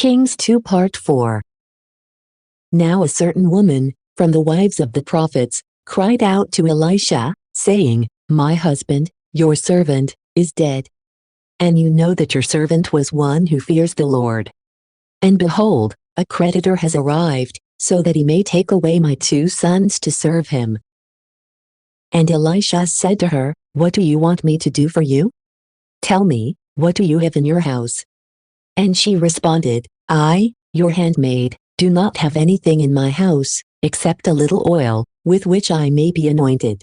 Kings 2 Part 4. Now a certain woman, from the wives of the prophets, cried out to Elisha, saying, My husband, your servant, is dead. And you know that your servant was one who fears the Lord. And behold, a creditor has arrived, so that he may take away my 2 sons to serve him. And Elisha said to her, What do you want me to do for you? Tell me, what do you have in your house? And she responded, I, your handmaid, do not have anything in my house, except a little oil, with which I may be anointed.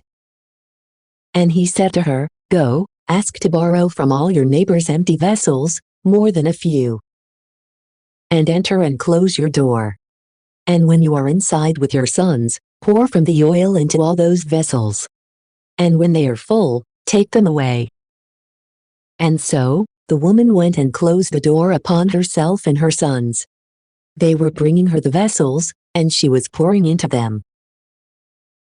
And he said to her, Go, ask to borrow from all your neighbors empty vessels, more than a few. And enter and close your door. And when you are inside with your sons, pour from the oil into all those vessels. And when they are full, take them away. And so, the woman went and closed the door upon herself and her sons. They were bringing her the vessels, and she was pouring into them.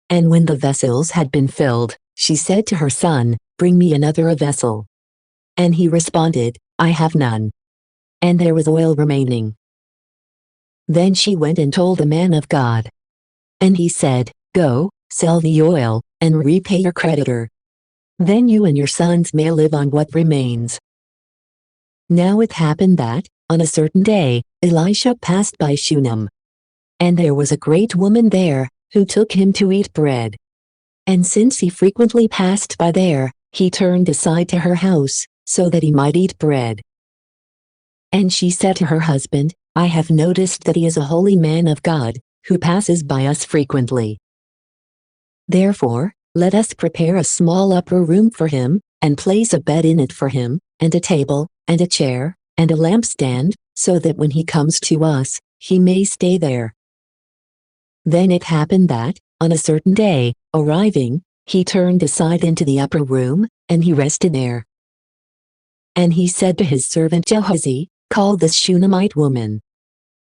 And when the vessels had been filled, she said to her son, Bring me another vessel. And he responded, I have none. And there was oil remaining. Then she went and told the man of God. And he said, Go, sell the oil, and repay your creditor. Then you and your sons may live on what remains. Now it happened that, on a certain day, Elisha passed by Shunem. And there was a great woman there, who took him to eat bread. And since he frequently passed by there, he turned aside to her house, so that he might eat bread. And she said to her husband, I have noticed that he is a holy man of God, who passes by us frequently. Therefore, let us prepare a small upper room for him, and place a bed in it for him, and a table, and a chair, and a lampstand, so that when he comes to us, he may stay there. Then it happened that, on a certain day, arriving, he turned aside into the upper room, and he rested there. And he said to his servant Gehazi, Call this Shunammite woman.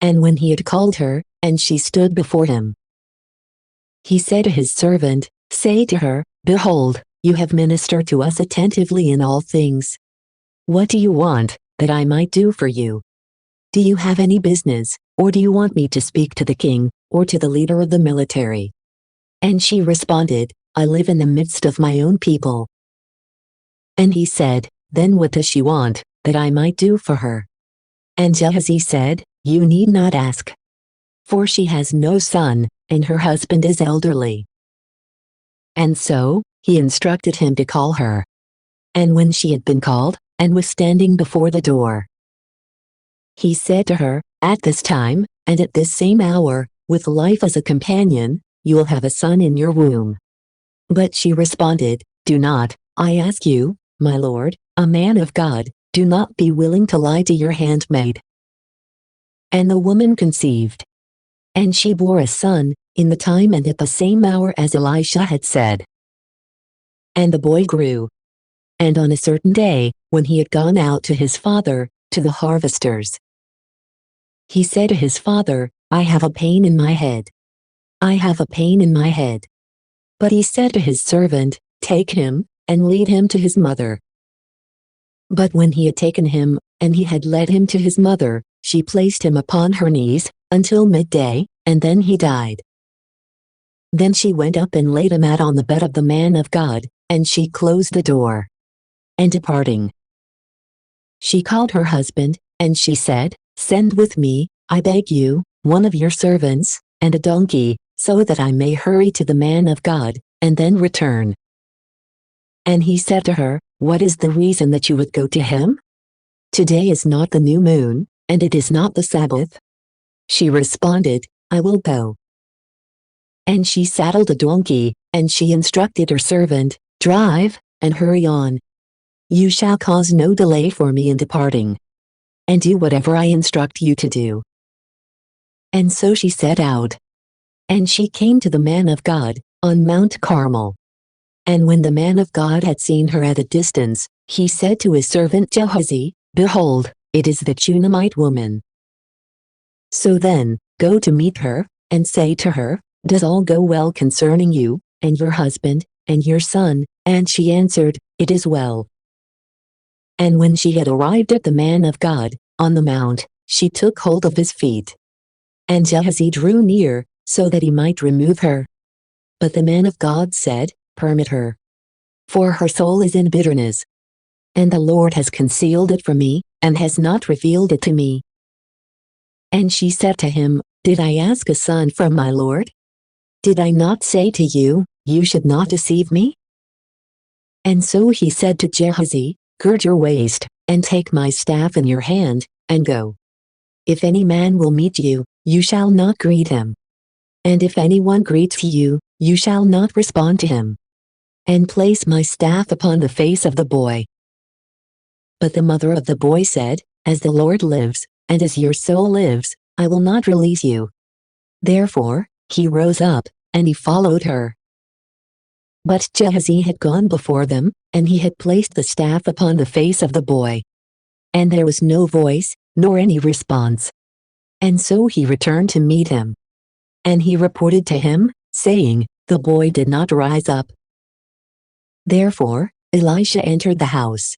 And when he had called her, and she stood before him, he said to his servant, Say to her, Behold, you have ministered to us attentively in all things. What do you want, that I might do for you? Do you have any business, or do you want me to speak to the king, or to the leader of the military? And she responded, I live in the midst of my own people. And he said, Then what does she want, that I might do for her? And Gehazi said, You need not ask. For she has no son, and her husband is elderly. And so, he instructed him to call her. And when she had been called, and was standing before the door, he said to her, At this time, and at this same hour, with life as a companion, you will have a son in your womb. But she responded, Do not, I ask you, my lord, a man of God, do not be willing to lie to your handmaid. And the woman conceived. And she bore a son, in the time and at the same hour as Elisha had said. And the boy grew. And on a certain day, when he had gone out to his father, to the harvesters, he said to his father, I have a pain in my head. I have a pain in my head. But he said to his servant, Take him, and lead him to his mother. But when he had taken him, and he had led him to his mother, she placed him upon her knees, until midday, and then he died. Then she went up and laid him out on the bed of the man of God, and she closed the door. And departing, she called her husband, and she said, Send with me, I beg you, one of your servants, and a donkey, so that I may hurry to the man of God, and then return. And he said to her, What is the reason that you would go to him? Today is not the new moon, and it is not the Sabbath. She responded, I will go. And she saddled a donkey, and she instructed her servant, Drive, and hurry on. You shall cause no delay for me in departing. And do whatever I instruct you to do. And so she set out. And she came to the man of God, on Mount Carmel. And when the man of God had seen her at a distance, he said to his servant Gehazi, Behold, it is the Shunammite woman. So then, go to meet her, and say to her, Does all go well concerning you, and your husband, and your son? And she answered, It is well. And when she had arrived at the man of God, on the mount, she took hold of his feet. And Gehazi drew near, so that he might remove her. But the man of God said, "Permit her. For her soul is in bitterness. And the Lord has concealed it from me, and has not revealed it to me." And she said to him, "Did I ask a son from my Lord? Did I not say to you, you should not deceive me?" And so he said to Gehazi, "Gird your waist, and take my staff in your hand, and go. If any man will meet you, you shall not greet him. And if anyone greets you, you shall not respond to him. And place my staff upon the face of the boy." But the mother of the boy said, "As the Lord lives, and as your soul lives, I will not release you." Therefore, he rose up, and he followed her. But Gehazi had gone before them, and he had placed the staff upon the face of the boy. And there was no voice, nor any response. And so he returned to meet him. And he reported to him, saying, "The boy did not rise up." Therefore, Elisha entered the house.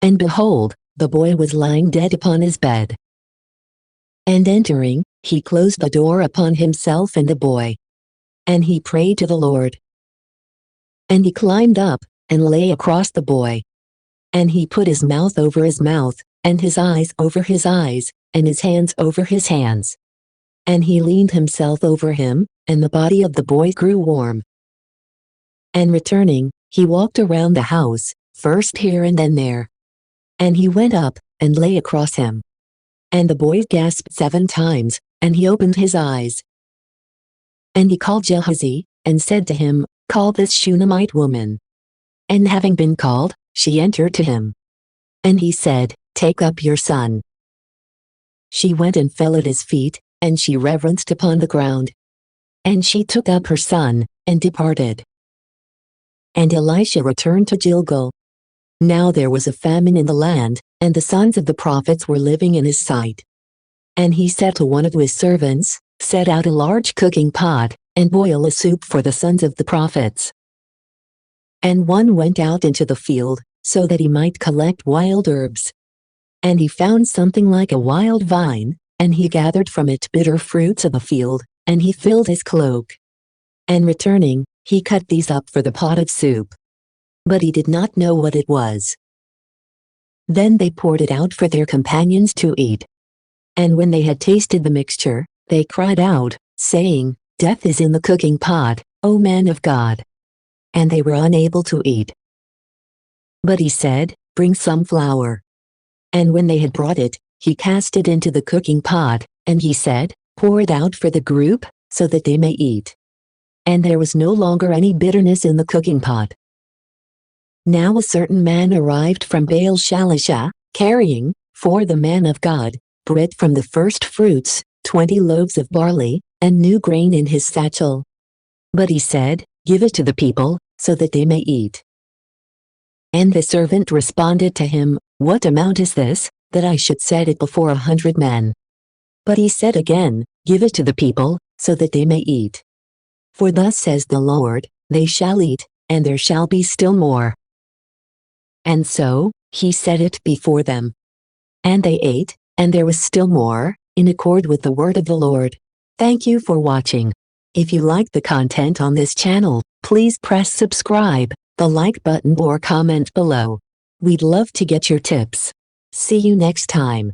And behold, the boy was lying dead upon his bed. And entering, he closed the door upon himself and the boy. And he prayed to the Lord. And he climbed up, and lay across the boy. And he put his mouth over his mouth, and his eyes over his eyes, and his hands over his hands. And he leaned himself over him, and the body of the boy grew warm. And returning, he walked around the house, first here and then there. And he went up, and lay across him. And the boy gasped 7 times, and he opened his eyes. And he called Gehazi, and said to him, "Call this Shunammite woman." And having been called, she entered to him. And he said, "Take up your son." She went and fell at his feet, and she reverenced upon the ground. And she took up her son, and departed. And Elisha returned to Gilgal. Now there was a famine in the land, and the sons of the prophets were living in his sight. And he said to one of his servants, "Set out a large cooking pot, and boil a soup for the sons of the prophets." And one went out into the field, so that he might collect wild herbs. And he found something like a wild vine, and he gathered from it bitter fruits of the field, and he filled his cloak. And returning, he cut these up for the pot of soup. But he did not know what it was. Then they poured it out for their companions to eat. And when they had tasted the mixture, they cried out, saying, "Death is in the cooking pot, O man of God." And they were unable to eat. But he said, "Bring some flour." And when they had brought it, he cast it into the cooking pot, and he said, "Pour it out for the group, so that they may eat." And there was no longer any bitterness in the cooking pot. Now a certain man arrived from Baal Shalisha, carrying, for the man of God, bread from the first fruits, 20 loaves of barley, and new grain in his satchel. But he said, "Give it to the people, so that they may eat." And the servant responded to him, "What amount is this, that I should set it before 100 men?" But he said again, "Give it to the people, so that they may eat. For thus says the Lord, they shall eat, and there shall be still more." And so, he set it before them. And they ate, and there was still more, in accord with the word of the Lord. Thank you for watching. If you like the content on this channel, please press subscribe, the like button or comment below. We'd love to get your tips. See you next time.